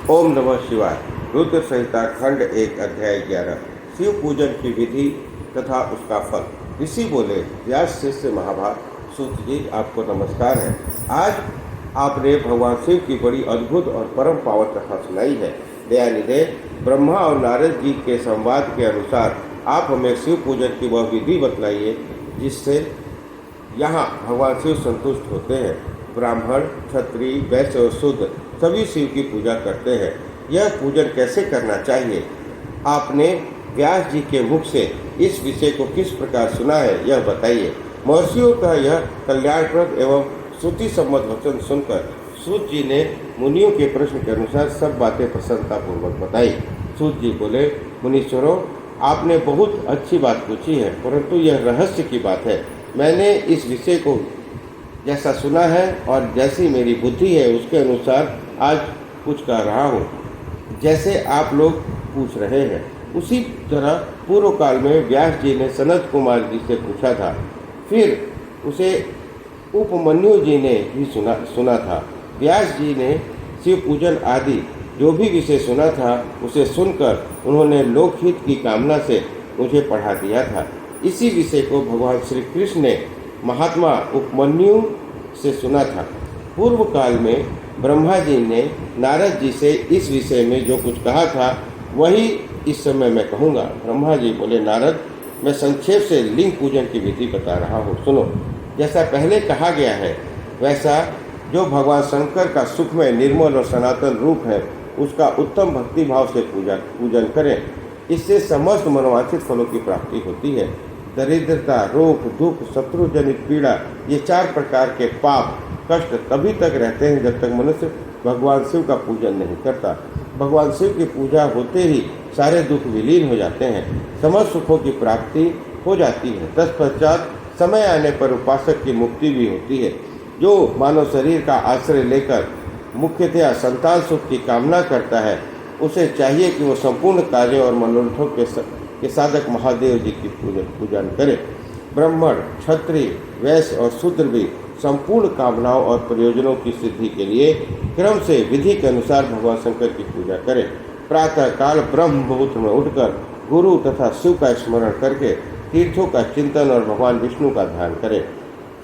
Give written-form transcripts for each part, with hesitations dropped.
ओम नमः शिवाय। रुद्र संहिता खंड 1 अध्याय 11 शिव पूजन की विधि तथा उसका फल। ऋषि बोले, व्यास शिष्य महाभाग सूत जी, आपको नमस्कार है। आज आपने भगवान शिव की बड़ी अद्भुत और परम पावन कथा सुनाई है। दयानिधे, ब्रह्मा और नारद जी के संवाद के अनुसार आप हमें शिव पूजन की वह विधि बतलाइए जिससे यहाँ भगवान शिव संतुष्ट होते हैं। ब्राह्मण, क्षत्रिय, वैश्य और शूद्र सभी शिव की पूजा करते हैं। यह पूजन कैसे करना चाहिए? आपने व्यास जी के मुख से इस विषय को किस प्रकार सुना है, यह बताइए। महर्षियों का यह कल्याणप्रद एवं श्रुति सम्मत वचन सुनकर सूत जी ने मुनियों के प्रश्न के अनुसार सब बातें प्रसन्नतापूर्वक बताई। सूत जी बोले, मुनीश्वरों, आपने बहुत अच्छी बात पूछी है, परंतु यह रहस्य की बात है। मैंने इस विषय को जैसा सुना है और जैसी मेरी बुद्धि है उसके अनुसार आज कुछ कह रहा हूँ। जैसे आप लोग पूछ रहे हैं उसी तरह पूर्व काल में व्यास जी ने सनत कुमार जी से पूछा था, फिर उसे उपमन्यु जी ने भी सुना था। व्यास जी ने शिव पूजन आदि जो भी विषय सुना था उसे सुनकर उन्होंने लोकहित की कामना से मुझे पढ़ा दिया था। इसी विषय को भगवान श्री कृष्ण ने महात्मा उपमन्यु से सुना था। पूर्व काल में ब्रह्मा जी ने नारद जी से इस विषय में जो कुछ कहा था वही इस समय मैं कहूँगा। ब्रह्मा जी बोले, नारद, मैं संक्षेप से लिंग पूजन की विधि बता रहा हूँ, सुनो। जैसा पहले कहा गया है वैसा जो भगवान शंकर का सुखमय, निर्मल और सनातन रूप है उसका उत्तम भक्ति भाव से पूजन करें। इससे समस्त मनोवांछित फलों की प्राप्ति होती है। दरिद्रता, रोग, दुख, शत्रुजनित पीड़ा, ये 4 प्रकार के पाप कष्ट तभी तक रहते हैं जब तक मनुष्य भगवान शिव का पूजन नहीं करता। भगवान शिव की पूजा होते ही सारे दुख विलीन हो जाते हैं, समस्त सुखों की प्राप्ति हो जाती है। तत्पश्चात समय आने पर उपासक की मुक्ति भी होती है। जो मानव शरीर का आश्रय लेकर मुख्यतया संतान सुख की कामना करता है उसे चाहिए कि वो संपूर्ण कार्यों और मनोरथों के साधक महादेव जी की पूजन करे। ब्राह्मण, क्षत्रिय, वैश्य और शूद्र भी संपूर्ण कामनाओं और प्रयोजनों की सिद्धि के लिए क्रम से विधि के अनुसार भगवान शंकर की पूजा करें। प्रातः काल ब्रह्म मुहूर्त में उठकर गुरु तथा शिव का स्मरण करके तीर्थों का चिंतन और भगवान विष्णु का ध्यान करें।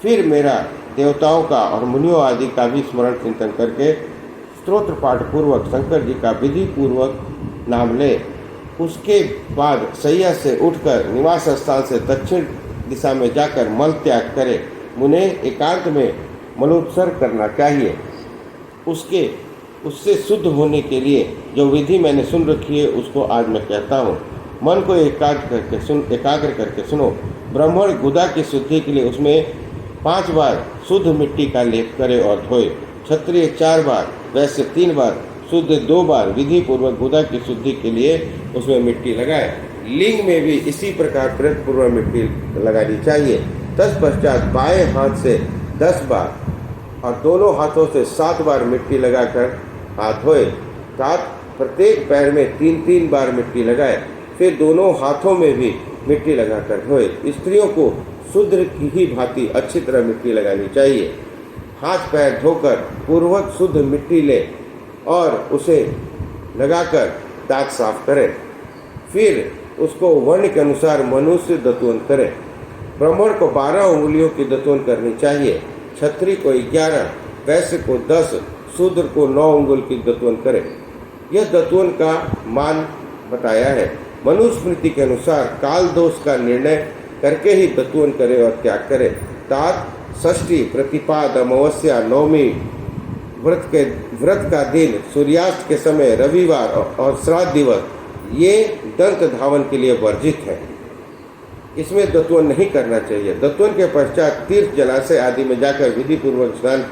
फिर मेरा, देवताओं का और मुनियों आदि का भी स्मरण चिंतन करके स्तोत्र पाठ पूर्वक शंकर जी का विधि पूर्वक नाम ले। उसके बाद शैया से उठकर निवास स्थान से दक्षिण दिशा में जाकर मल त्याग करे। मुझे एकांत में मलोत्सर्ग करना चाहिए। उससे शुद्ध होने के लिए जो विधि मैंने सुन रखी है उसको आज मैं कहता हूँ। मन को एकाग्र करके सुनो। ब्राह्मण गुदा की शुद्धि के लिए उसमें 5 बार शुद्ध मिट्टी का लेप करे और धोए। क्षत्रिय 4 बार, वैश्य 3 बार, शुद्ध 2 बार विधि पूर्वक गुदा की शुद्धि के लिए उसमें मिट्टी लगाए। लिंग में भी इसी प्रकार प्रयत्न पूर्वक मिट्टी लगानी चाहिए। तत्पश्चात बाएं हाथ से 10 बार और दोनों हाथों से 7 बार मिट्टी लगाकर हाथ धोए। साथ प्रत्येक पैर में 3-3 बार मिट्टी लगाए। फिर दोनों हाथों में भी मिट्टी लगाकर धोए। स्त्रियों को शूद्र की ही भांति अच्छी तरह मिट्टी लगानी चाहिए। हाथ पैर धोकर पूर्वक शुद्ध मिट्टी ले और उसे लगाकर दांत साफ करें। फिर उसको वर्ण के अनुसार मनुष्य दतवन करें। ब्राह्मण को 12 उंगलियों की दतवन करनी चाहिए। क्षत्रिय को 11, वैश्य को 10, शूद्र को 9 उंगल की दतवन करें। यह दतवन का मान बताया है। मनुस्मृति के अनुसार काल दोष का निर्णय करके ही दतवन करे और त्याग करे। तात, षष्ठी, प्रतिपाद, अमावस्या, नवमी, व्रत का दिन, सूर्यास्त के समय, रविवार और श्राद्ध दिवस ये दंत धावन के लिए वर्जित है। इसमें दत्वन नहीं करना चाहिए। दत्वन के पश्चात तीर्थ, जलाशय आदि में जाकर विधि पूर्वक स्नान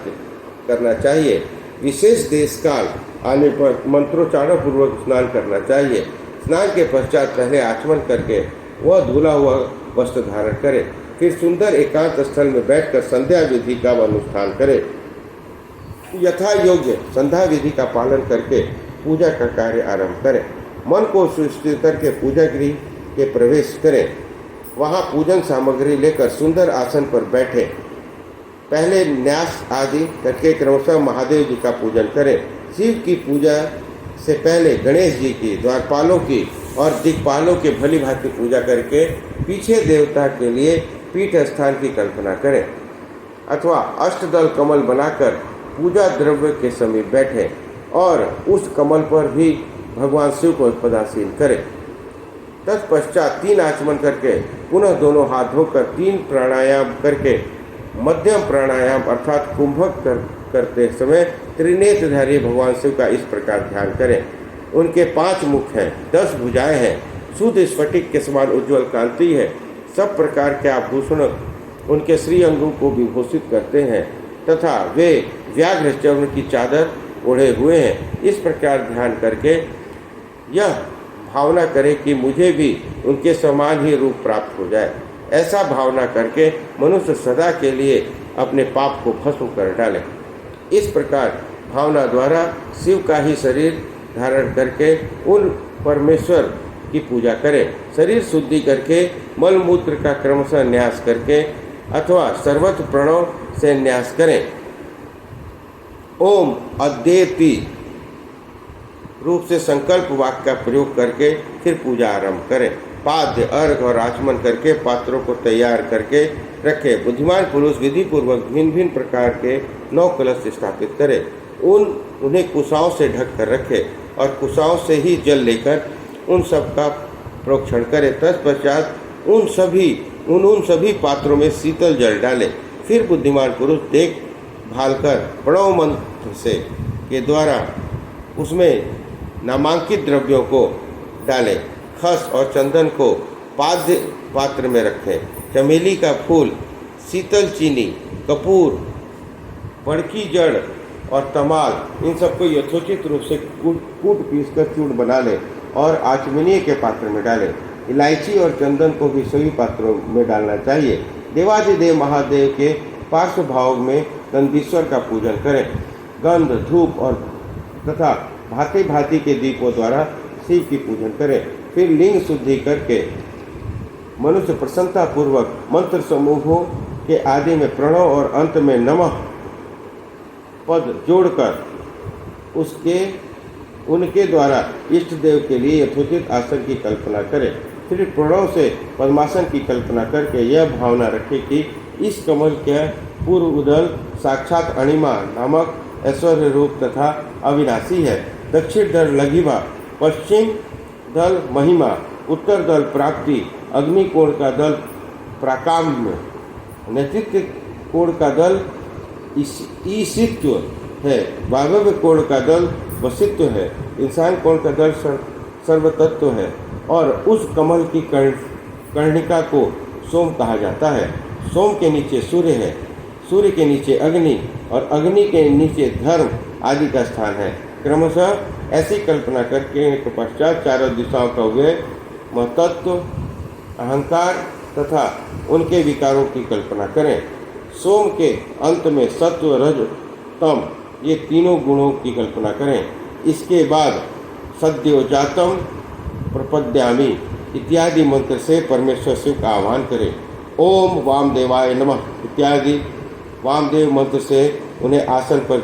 करना चाहिए। विशेष देश काल आने पर मंत्रोच्चारण पूर्वक स्नान करना चाहिए। स्नान के पश्चात पहले आचमन करके वह धुला हुआ वस्त्र धारण करे। फिर सुंदर एकांत स्थल में बैठकर संध्या विधि का अनुष्ठान करे। यथा योग्य संध्या विधि का पालन करके पूजा का कार्य आरंभ करें। मन को सुस्थिर करके पूजा गृह के प्रवेश करें। वहाँ पूजन सामग्री लेकर सुंदर आसन पर बैठे। पहले न्यास आदि करके क्रमशः महादेव जी का पूजन करें। शिव की पूजा से पहले गणेश जी की, द्वारपालों की और दिक्पालों की भली भांति पूजा करके पीछे देवता के लिए पीठ स्थान की कल्पना करें, अथवा अष्टदल कमल बनाकर पूजा द्रव्य के समीप बैठे और उस कमल पर भी भगवान शिव को पदासीन करें। तत्पश्चात 3 आचमन करके पुनः दोनों हाथ धोकर 3 प्राणायाम करके मध्यम प्राणायाम अर्थात कुंभक करते समय त्रिनेत्रधारी भगवान शिव का इस प्रकार ध्यान करें। उनके 5 मुख हैं, 10 भुजाएं हैं, शुद्ध स्फटिक के समान उज्ज्वल कांति है, सब प्रकार के आभूषण उनके श्री अंगों को विभूषित करते हैं तथा वे व्याघ्र चर्म की चादर ओढ़े हुए हैं। इस प्रकार ध्यान करके यह भावना करें कि मुझे भी उनके समान ही रूप प्राप्त हो जाए। ऐसा भावना करके मनुष्य सदा के लिए अपने पाप को भस्म कर डाले। इस प्रकार भावना द्वारा शिव का ही शरीर धारण करके उन परमेश्वर की पूजा करें। शरीर शुद्धि करके मल मूत्र का क्रमशः न्यास करके अथवा सर्वत्र प्रणव से न्यास करें। ओम अद्येति रूप से संकल्प वाक्य का प्रयोग करके फिर पूजा आरंभ करें। पाद्य अर्घ और आचमन करके पात्रों को तैयार करके रखें। बुद्धिमान पुरुष विधि पूर्वक भिन्न भिन्न प्रकार के 9 कलश स्थापित करें। उन्हें कुशाओं से ढक कर रखे और कुशाओं से ही जल लेकर उन सब का प्रोक्षण करें। तत्पश्चात उन सभी पात्रों में शीतल जल डालें। फिर बुद्धिमान पुरुष देख भाल कर प्रणव मंत्र से के द्वारा उसमें नामांकित द्रव्यों को डालें। खस और चंदन को पाद्य पात्र में रखें। चमेली का फूल, शीतल चीनी, कपूर, बड़की जड़ और तमाल इन सबको यथोचित रूप से कूट पीस कर चूर्ण बना लें और आचमनीय के पात्र में डालें। इलायची और चंदन को भी सभी पात्रों में डालना चाहिए। देवादिदेव महादेव के पार्श्व भाव में गंधीश्वर का पूजन करें। गंध, धूप और तथा भांति भांति के दीपों द्वारा शिव की पूजन करें। फिर लिंग शुद्धि करके मनुष्य प्रसन्नता पूर्वक मंत्र समूहों के आदि में प्रणव और अंत में नमः पद जोड़कर उनके द्वारा इष्ट देव के लिए यथोचित आसन की कल्पना करें। फिर प्रणव से पद्मासन की कल्पना करके यह भावना रखें कि इस कमल के पूर्व दल साक्षात अणिमा नामक ऐश्वर्य रूप तथा अविनाशी है। दक्षिण दल लघिमा, पश्चिम दल महिमा, उत्तर दल प्राप्ति, अग्नि कोण का दल प्राकाम्य, नेतृत्व कोण का दल ईशित्व है, वायव्य कोण का दल वसित्व है, इंसान कोण का दल सर्वतत्व है और उस कमल की कर्णिका को सोम कहा जाता है। सोम के नीचे सूर्य है, सूर्य के नीचे अग्नि और अग्नि के नीचे धर्म आदि का स्थान है। क्रमशः ऐसी कल्पना करके के पश्चात चारों दिशाओं का व्यय, महतत्व, अहंकार तथा उनके विकारों की कल्पना करें। सोम के अंत में सत्व, रज, तम ये तीनों गुणों की कल्पना करें। इसके बाद सद्योजातम प्रपद्यामि इत्यादि मंत्र से परमेश्वर शिव का आह्वान करें। ओम वामदेवाय नमः इत्यादि वामदेव मंत्र से उन्हें आसन पर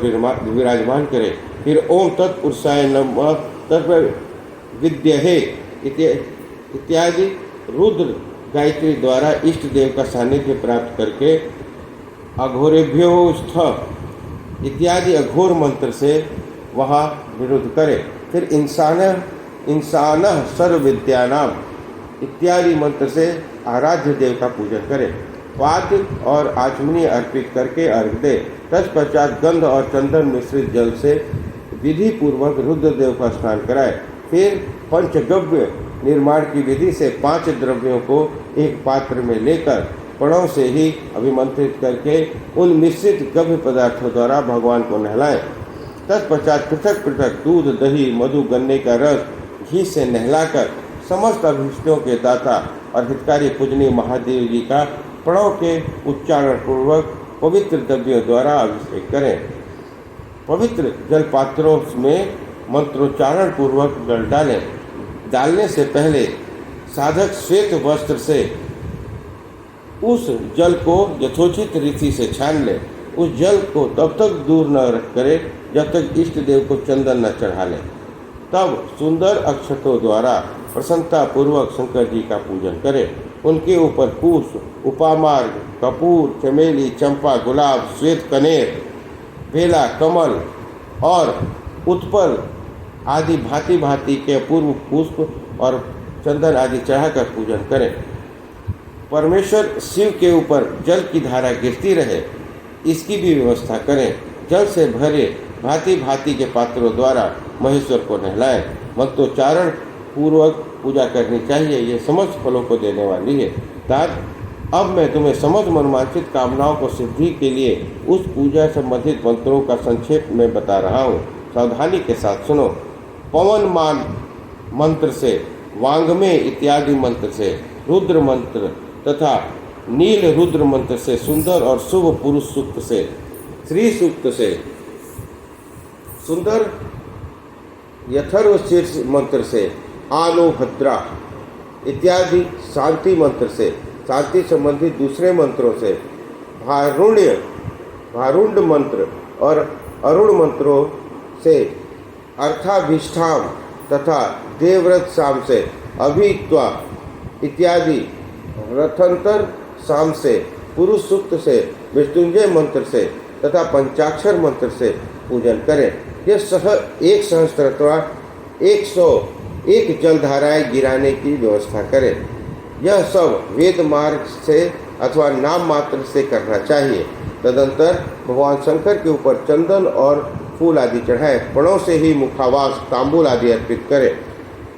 विराजमान करें। फिर ओम तत्पुरुषाय नमः तत्विद्महे इत्यादि रुद्र गायत्री द्वारा इष्ट देव का सानिध्य प्राप्त करके अघोरेभ्यो स्थ इत्यादि अघोर मंत्र से वहाँ विरुद्ध करें। फिर इंसान सर्वविद्यानाम इत्यादि मंत्र से आराध्य देव का पूजन करें। पाद्य और आचमनी अर्पित करके अर्घ दे। तत्पश्चात गंध और चंदन मिश्रित जल से विधि पूर्वक रुद्रदेव का स्नान कराए। फिर पंचगव्य निर्माण की विधि से 5 द्रव्यों को एक पात्र में लेकर प्रणव से ही अभिमंत्रित करके उन मिश्रित गव्य पदार्थों द्वारा भगवान को नहलाएं। तत्पश्चात पृथक पृथक दूध, दही, मधु, गन्ने का रस, घी से नहलाकर समस्त अभिष्टों के दाता और हितकारी पूजनीय महादेव जी का प्रणव के उच्चारण पूर्वक पवित्र द्रव्यों द्वारा अभिषेक करें। पवित्र जल पात्रों में मंत्रोच्चारण पूर्वक जल डालें। डालने से पहले साधक श्वेत वस्त्र से उस जल को यथोचित रीति से छान ले। उस जल को तब तक दूर न रख करे जब तक इष्ट देव को चंदन न चढ़ा ले। तब सुंदर अक्षतों द्वारा प्रसन्नता पूर्वक शंकर जी का पूजन करें। उनके ऊपर पुष्प, उपामार्ग, कपूर, चमेली, चंपा, गुलाब, श्वेत कनेर, बेला, कमल और उत्पल आदि भांति भांति के अपूर्व पुष्प और चंदन आदि चढ़ाकर पूजन करें। परमेश्वर शिव के ऊपर जल की धारा गिरती रहे, इसकी भी व्यवस्था करें। जल से भरे भांति भांति के पात्रों द्वारा महेश्वर को नहलाएं। मंत्रोच्चारण पूर्वक पूजा करनी चाहिए, ये समस्त फलों को देने वाली है। तात अब मैं तुम्हें समस्त मनोवांछित कामनाओं को सिद्धि के लिए उस पूजा संबंधित मंत्रों का संक्षेप में बता रहा हूँ, सावधानी के साथ सुनो। पवन मान मंत्र से, वांग्मे इत्यादि मंत्र से, रुद्र मंत्र तथा नील रुद्र मंत्र से, सुंदर और शुभ पुरुष सूक्त से, श्री सूक्त से, सुंदर यथर्व शीर्ष मंत्र से, आलो भद्रा इत्यादि शांति मंत्र से, शांति संबंधित दूसरे मंत्रों से, भारुंड मंत्र और अरुण मंत्रों से, अर्थाभिष्ठाम तथा देवव्रत शाम से, अभित्वा इत्यादि रथंतर शाम से, पुरुष सूक्त से, मृत्युंजय मंत्र से तथा पंचाक्षर मंत्र से पूजन करें। यह एक सहस्त्रत्वा 101 जलधाराएं गिराने की व्यवस्था करें। यह सब वेद मार्ग से अथवा नाम मात्र से करना चाहिए। तदंतर भगवान शंकर के ऊपर चंदन और फूल आदि चढ़ाएं। पणों से ही मुखावास, तांबूल आदि अर्पित करें।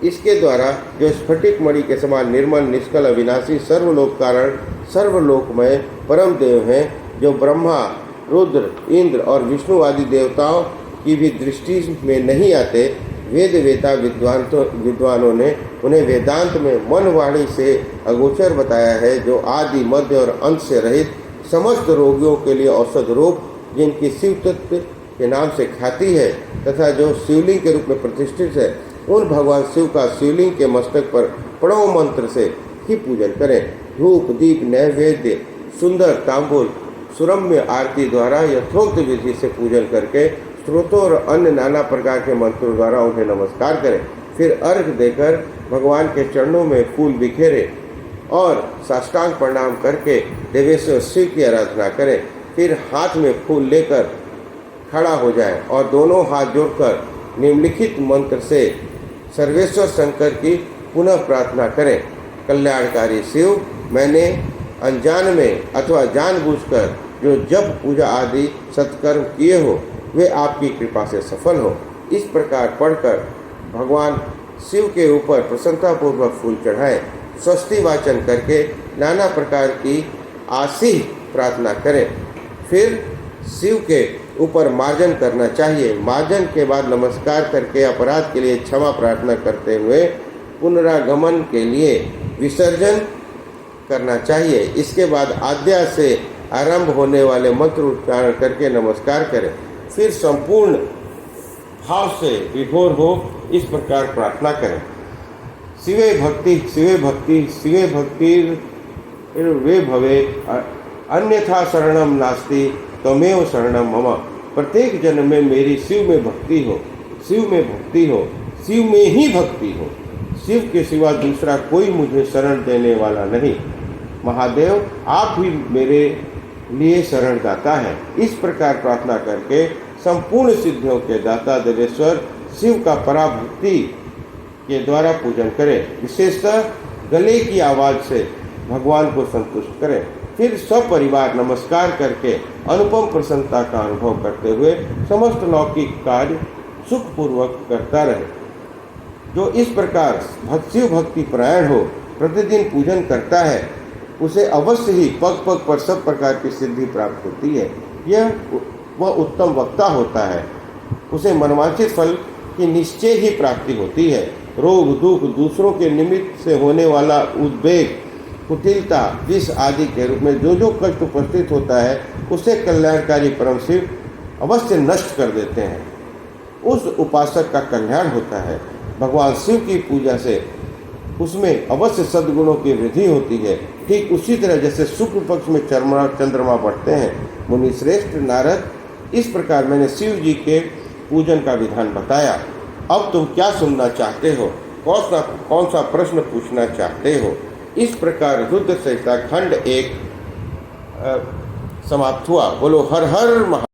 इसके द्वारा जो स्फटिक मणि के समान निर्मल, निष्कल, अविनाशी, सर्वलोक कारण, सर्वलोकमय परम देव हैं, जो ब्रह्मा, रुद्र, इंद्र और विष्णु आदि देवताओं की भी दृष्टि में नहीं आते, वेद वेता विद्वानों ने उन्हें वेदांत में मन वाणी से अगोचर बताया है, जो आदि, मध्य और अंत से रहित समस्त रोगियों के लिए औषध रूप, जिनकी शिव तत्व के नाम से ख्याति है तथा जो शिवलिंग के रूप में प्रतिष्ठित है, उन भगवान शिव का शिवलिंग के मस्तक पर प्रणव मंत्र से ही पूजन करें। धूप, दीप, नैवेद्य, सुंदर तांबूल, सुरम्य आरती द्वारा यथोक्त विधि से पूजन करके स्त्रोतों और अन्य नाना प्रकार के मंत्रों द्वारा उन्हें नमस्कार करें। फिर अर्घ देकर भगवान के चरणों में फूल बिखेरे और साष्टांग प्रणाम करके देवेश्वर शिव की आराधना करें। फिर हाथ में फूल लेकर खड़ा हो जाएं और दोनों हाथ जोड़कर निम्नलिखित मंत्र से सर्वेश्वर शंकर की पुनः प्रार्थना करें। कल्याणकारी शिव, मैंने अनजान में अथवा जानबूझकर जो जप, पूजा आदि सत्कर्म किए हो, वे आपकी कृपा से सफल हो। इस प्रकार पढ़कर भगवान शिव के ऊपर प्रसन्नतापूर्वक फूल चढ़ाएं। स्वस्ति वाचन करके नाना प्रकार की आशीष प्रार्थना करें। फिर शिव के ऊपर मार्जन करना चाहिए। मार्जन के बाद नमस्कार करके अपराध के लिए क्षमा प्रार्थना करते हुए पुनरागमन के लिए विसर्जन करना चाहिए। इसके बाद आद्या से आरंभ होने वाले मंत्र उच्चारण करके नमस्कार करें। फिर संपूर्ण भाव से विभोर हो इस प्रकार प्रार्थना करें। शिवे भक्ति, शिवे भक्ति, शिवे भक्ति वे भवे, अन्यथा शरणम नास्ति त्वमेव शरणम मम। प्रत्येक जन्म में मेरी शिव में भक्ति हो, शिव में भक्ति हो, शिव में ही भक्ति हो। शिव के सिवा दूसरा कोई मुझे शरण देने वाला नहीं। महादेव, आप ही मेरे लिए शरण दाता है। इस प्रकार प्रार्थना करके संपूर्ण सिद्धियों के दाता देवेश्वर शिव का पराभक्ति के द्वारा पूजन करें। विशेषतः गले की आवाज़ से भगवान को संतुष्ट करें। फिर सब परिवार नमस्कार करके अनुपम प्रसन्नता का अनुभव करते हुए समस्त लौकिक कार्य सुखपूर्वक करता रहे। जो इस प्रकार शिव भक्ति परायण हो, प्रतिदिन पूजन करता है, उसे अवश्य ही पग पग पर सब प्रकार की सिद्धि प्राप्त होती है। वह उत्तम वक्ता होता है। उसे मनवांछित फल की निश्चय ही प्राप्ति होती है। रोग, दुख, दूसरों के निमित्त से होने वाला उद्वेग, कुटिलता, विष आदि के रूप में जो जो कष्ट उपस्थित होता है, उसे कल्याणकारी परम शिव अवश्य नष्ट कर देते हैं। उस उपासक का कल्याण होता है। भगवान शिव की पूजा से उसमें अवश्य सद्गुणों की वृद्धि होती है। ठीक उसी तरह जैसे शुक्ल पक्ष में चंद्रमा बढ़ते हैं। मुनि श्रेष्ठ नारद, इस प्रकार मैंने शिव जी के पूजन का विधान बताया। अब तुम क्या सुनना चाहते हो, कौन सा प्रश्न पूछना चाहते हो। इस प्रकार रुद्र संहिता खंड 1 समाप्त हुआ। बोलो हर हर महा